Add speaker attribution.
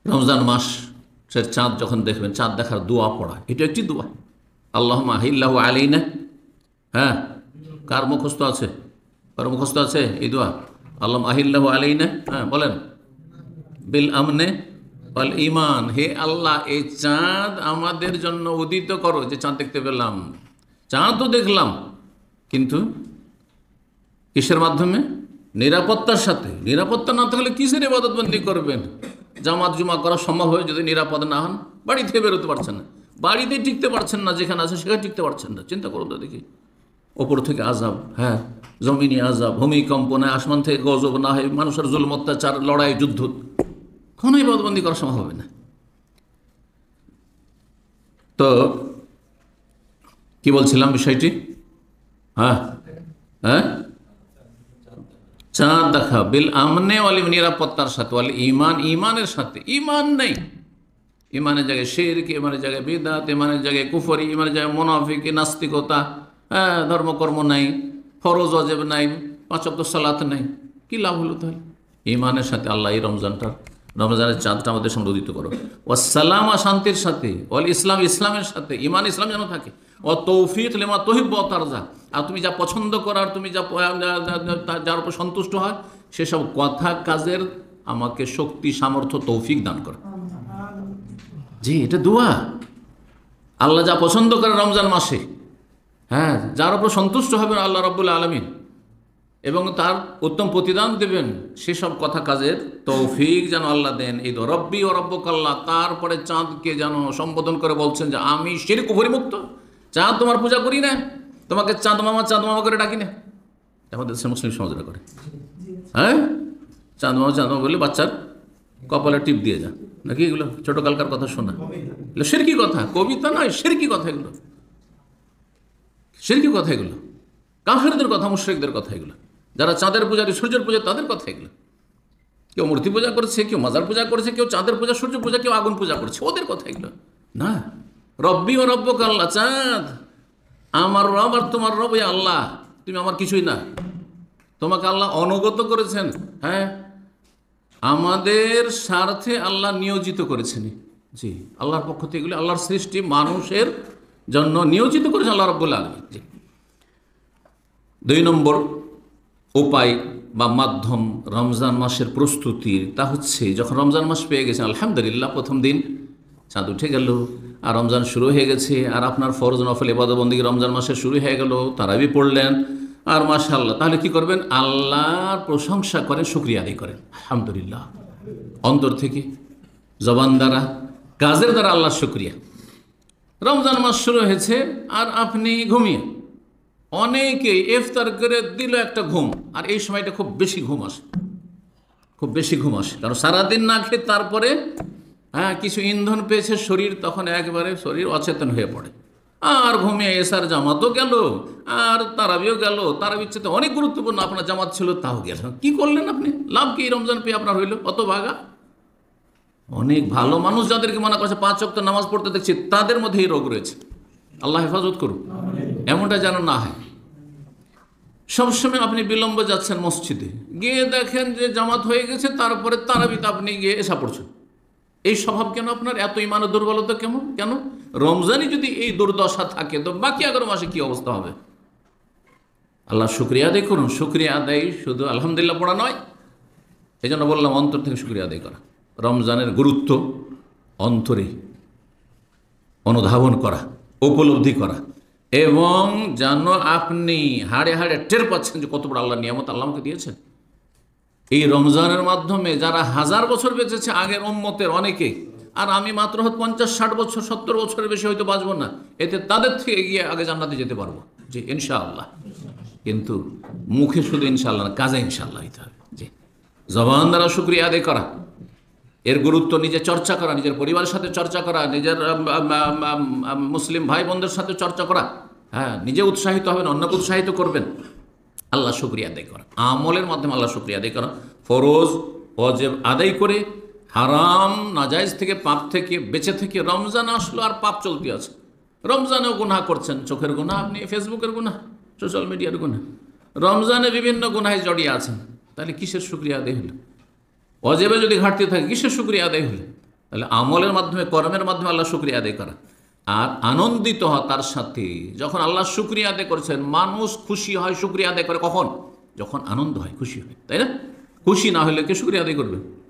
Speaker 1: রমজান মাসের চাঁদ যখন দেখবেন, চাঁদ দেখার দোয়া পড়া, এটা একটি দোয়া। আল্লাহুম্মা আহিল্লাহু আলাইনা, হ্যাঁ, কার মুখস্থ আছে? কার মুখস্থ আছে এই দোয়া? আল্লাহুম্মা আহিল্লাহু আলাইনা, হ্যাঁ বলেন, বিল আমনে ওয়াল ঈমান, হে আল্লাহ এই চাঁদ আমাদের জন্য উদিত করো। যে চাঁদ দেখতে পেলাম, চাঁদ তো দেখলাম, কিন্তু কিসের মাধ্যমে? নিরাপত্তার সাথে। নিরাপত্তা না থাকলে কিসের ইবাদতবন্দি করবেন? জামাত জুমা করা সম্ভব হয় যদি নিরাপদ না হন? বাড়ি থেকে বেরোতে পারছেন না, বাড়িতে টিকতে পারছেন না, যেখানে আছে সেখানে টিকতে পারছেন না। চিন্তা করুন তো দেখি, ওপর থেকে আযাব, হ্যাঁ, জমিনি আযাব, ভূমিকম্প না, আসমান থেকে গজব না হয়, মানুষের জুলুম অত্যাচার, লড়াই, যুদ্ধ, কোনো ইবাদতবন্দি করা সম্ভব হবে না। তো কি বলছিলাম বিষয়টি? হ্যাঁ হ্যাঁ, চাঁদ দেখা, বিল আমনে ওয়াল, নিরাপত্তার সাথে, ওয়াল ঈমান, ঈমানের সাথে। ঈমান নেই, ঈমানের জায়গায় শিরক, ঈমানের জায়গায় বিদআত, ঈমানের জায়গায় কুফর, ঈমানের জায়গায় মুনাফিকি, নাস্তিকতা, হ্যাঁ, ধর্মকর্ম নাই, ফরজ ওয়াজিব নাই, পাঁচ ওয়াক্ত সালাত নাই, কি লাভ হলো তাহলে? ঈমানের সাথে আল্লাহ এই রমজানের চাঁদটা আমাদের সামনে উদিত করো। ওয়াসসালাম, শান্তির সাথে, ওয়াল ইসলাম, ইসলামের সাথে, ঈমান ইসলাম যেন থাকে। ও তৌফিক লিমা তুহিব্বু ওয়া তারজা, আর তুমি যা পছন্দ করার, তুমি যার উপর সন্তুষ্ট হয় সেসব কথা কাজের আমাকে শক্তি, সামর্থ্য, তৌফিক দান করো। জি, এটা দোয়া। আল্লাহ যা পছন্দ করে রমজান মাসে, হ্যাঁ, যার উপর সন্তুষ্ট হবেন আল্লাহ রাব্বুল আলামিন এবং তার উত্তম প্রতিদান দেবেন, সেসব কথা কাজের তৌফিক যেন আল্লাহ দেন। এই রব্বি ও রব্বুকাল্লাহ, তারপরে চাঁদকে যেন সম্বোধন করে বলছেন যে আমি শিরক পরিমুক্ত, চাঁদ তোমার পূজা করি না, তোমাকে চাঁদ মামা করে ডাকি না। আমাদের দেশের মুসলিম সমাজরা করে, হ্যাঁ, চাঁদ মামা বলে বাচ্চার কপালে টিপ দিয়ে যা, নাকি এগুলো ছোটকালকার কথা শোনা, এগুলো শিরকি কথা, কবিতা নয়, শিরকি কথা এগুলো, শিরকি কথা এগুলো, কাফেরদের কথা, মুশরিকদের কথা এগুলো, যারা চাঁদের পূজারী, সূর্যের পূজা, তাদের কথা এগুলো। কেউ মূর্তি পূজা করেছে, কেউ মাজার পূজা করেছে, কেউ চাঁদের পূজা, সূর্য পূজা, কেউ আগুন পূজা করছে, ওদের কথা এগুলো না। রব্বি ও রব্বুকাল্লাহ, চাঁদ আমার রব আর তোমার রব ওই আল্লাহ, তুমি আমার কিছুই না। তোমাকে আল্লাহ অনুগত করেছেন, হ্যাঁ, আমাদের স্বার্থে আল্লাহ নিয়োজিত করেছেন। জি, আল্লাহর পক্ষ থেকে এগুলো আল্লাহর সৃষ্টি, মানুষের জন্য নিয়োজিত করেছেন আল্লাহ রাব্বুল আলামিন। জি। 2 নম্বর উপায় বা মাধ্যম রমজান মাসের প্রস্তুতির, তা হচ্ছে যখন রমজান মাস পেয়ে গেছেন, আলহামদুলিল্লাহ, প্রথম দিন চাঁদ উঠে গেল আর রমজান শুরু হয়ে গেছে, আর আপনার ফরজ নফল ইবাদত বন্দেগী রমজান মাসে শুরু হয়ে গেল, তারাবি পড়লেন, আর মাশাআল্লাহ, তাহলে কি করবেন? আল্লাহর প্রশংসা করেন, শুকরিয়া আদায় করেন, আলহামদুলিল্লাহ, অন্তর থেকে, জবান দ্বারা, কাজের দ্বারা আল্লাহর শুকরিয়া। রমজান মাস শুরু হয়েছে আর আপনি ঘুমিয়ে, অনেকে ইফতার করে দিল একটা ঘুম, আর এই সময়টা খুব বেশি ঘুম আসে, খুব বেশি ঘুম আসে, কারণ সারাদিন না খেয়ে তারপরে, হ্যাঁ, কিছু ইন্ধন পেয়েছে শরীর, তখন একবারে শরীর অচেতন হয়ে পড়ে, আর ঘুমিয়ে এসার জামাতও গেল, আর তারাবিও গেল, তারাবির চেয়ে অনেক গুরুত্বপূর্ণ আপনার জামাত ছিল, তাও গেল। কি করলেন আপনি? লাভ কি রমজান পেয়ে আপনার হইল? অত ভাগা। অনেক ভালো মানুষ যাদেরকে মনে করছে 5 ওয়াক্ত নামাজ পড়তে দেখছি, তাদের মধ্যে এই রোগ রয়েছে। আল্লাহ হেফাজত করুন, এমনটা যেন না হয়। সবসময় আপনি বিলম্ব যাচ্ছেন মসজিদে, গিয়ে দেখেন যে জামাত হয়ে গেছে, তারপরে তারাবিতে আপনি গিয়ে এসা পড়ছেন। এই স্বভাব কেন আপনার? এত ইমানের দুর্বলতা কেন? রমজানে যদি এই দুর্দশা থাকে, তো বাকি 11 মাসে কি অবস্থা হবে? আল্লাহ শুকরিয়া আদায় করুন। শুকরিয়া আদায় শুধু আলহামদুলিল্লাহ পড়া নয়, এই জন্য বললাম অন্তর থেকে শুকরিয়া আদায় করা, রমজানের গুরুত্ব অন্তরে অনুধাবন করা, উপলব্ধি করা, এবং যেন আপনি হাড়ে হাড়ে টের পাচ্ছেন যে কত বড় আল্লাহ নিয়ামত আল্লাহ আমাকে দিয়েছেন। এই রমজানের মাধ্যমে যারা 1000 বছর বেঁচেছে আগের উম্মতের অনেকে, আর আমি মাত্র 50-60 বছর, 70 বছরের বেশি হয়তো বাঁচব না, এতে তাদের থেকে এগিয়ে আগে জান্নাতে যেতে পারবো, জি ইনশাআল্লাহ। কিন্তু মুখে শুধু ইনশাআল্লাহ না, কাজে ইনশাআল্লাহ হইতে হবে। জি, জবান দ্বারা শুকরিয়া আদায় করা, এর গুরুত্ব নিজে চর্চা করা, নিজের পরিবারের সাথে চর্চা করা, নিজের মুসলিম ভাই বোনদের সাথে চর্চা করা, হ্যাঁ, নিজে উৎসাহিত হবেন, অন্যকে উৎসাহিত করবেন, আল্লাহ শুকরিয়া আদায় করা, আমলের মাধ্যমে আল্লাহ শুকরিয়া আদায় করা, ফরজ ওয়াজিব আদায় করে, হারাম নাজায়েজ থেকে, পাপ থেকে বেঁচে থেকে। রমজান আসলো আর পাপ চলতে আছে, রমজানেও গুনাহ করছেন, চোখের গুনাহ, আপনি ফেসবুকের গুনাহ, সোশ্যাল মিডিয়ার গুনাহ, রমজানে বিভিন্ন গুনাহে জড়িয়ে আছেন, তাহলে কিসের শুকরিয়া আদায় হলো? ওয়াজিবে যদি ঘাটতি থাকে, কিসের শুকরিয়া আদায় হলো? তাহলে আমলের মাধ্যমে, কর্মের মাধ্যমে আল্লাহ শুকরিয়া আদায় করা, আর আনন্দিত হওয়া তার সাথে। যখন আল্লাহ শুকরিয়া আদায় করেছেন, মানুষ খুশি হয়, শুকরিয়া আদায় করে কখন? যখন আনন্দ হয়, খুশি হয়, তাই না? খুশি না হলে কে শুকরিয়া আদায় করবে?